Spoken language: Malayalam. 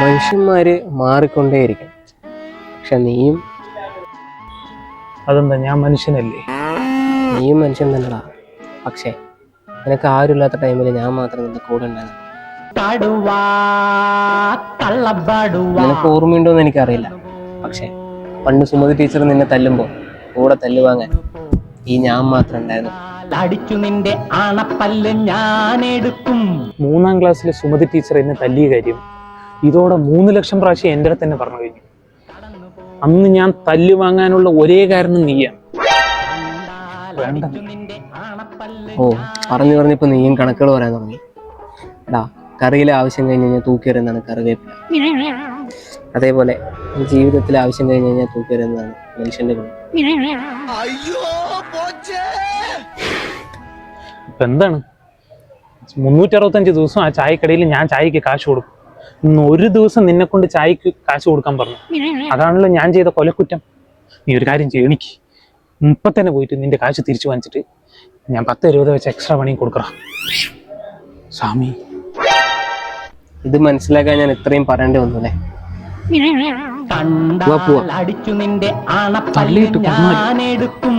മനുഷ്യന്മാര് മാറിക്കൊണ്ടേയിരിക്കും, പക്ഷെ നീയും. അതെന്താ, ഞാൻ മനുഷ്യനല്ലേ? നീയും മനുഷ്യൻ തന്നെടാ, പക്ഷെ നിനക്ക് ആരുമില്ലാത്ത ടൈമിൽ ഞാൻ മാത്രം നിന്റെ കൂടെ ഉണ്ടായിരുന്നു. നിനക്ക് ഓർമ്മയുണ്ടോന്ന് എനിക്കറിയില്ല, പക്ഷെ പണ്ട് സുമതി ടീച്ചർ നിന്നെ തല്ലുമ്പോ കൂടെ തല്ലുവാങ്ങാൻ ഈ ഞാൻ മാത്രം ഉണ്ടായിരുന്നു. അടിച്ചു നിന്റെ ആണപ്പല്ല് ഞാൻ എടുക്കും. 3ാം ക്ലാസ്സിലെ സുമതി ടീച്ചർ എന്നെ തല്ലിയ കാര്യം ഇതോടെ 3 ലക്ഷം പ്രാവശ്യം എൻ്റെ അടുത്ത് തന്നെ പറഞ്ഞു കഴിഞ്ഞു. അന്ന് ഞാൻ തല്ലു വാങ്ങാനുള്ള ഒരേ കാരണം നീയാണ്. വേണ്ട. ഓ, പറഞ്ഞു പറഞ്ഞപ്പോ നീയും കണക്കുകൾ പറയാൻ തുടങ്ങി. എടാ, കറിയിലെ ആവശ്യം കഴിഞ്ഞ് കഴിഞ്ഞാൽ തൂക്കിയെറിയുന്നതാണ് കറിവേപ്പില. അതേപോലെ ജീവിതത്തിലെ ആവശ്യം കഴിഞ്ഞ് കഴിഞ്ഞാൽ തൂക്കിയെറിയുന്നതാണ് മനുഷ്യന്റെ ഗുണം. ഇപ്പൊ എന്താണ്, 365 ദിവസം ആ ചായക്കടയിൽ ഞാൻ ചായക്ക് കാശ് കൊടുക്കും. ഇന്ന് ഒരു ദിവസം നിന്നെ കൊണ്ട് ചായക്ക് കാശ് കൊടുക്കാൻ പറഞ്ഞു. അതാണല്ലോ ഞാൻ ചെയ്ത കൊലക്കുറ്റം. നീ ഒരു കാര്യം ചെയ്യും, എനിക്ക് ഇപ്പൊ തന്നെ പോയിട്ട് നിന്റെ കാശ് തിരിച്ചു വാങ്ങിച്ചിട്ട് ഞാൻ 10-20 വെച്ച് എക്സ്ട്രാ പണി കൊടുക്കണം. സ്വാമി, ഇത് മനസ്സിലാക്കാൻ ഞാൻ ഇത്രയും പറയേണ്ടി വന്നല്ലേ? അടിച്ചു നിന്റെ ആണപ്പല്ല് ഞാൻ എടുക്കും.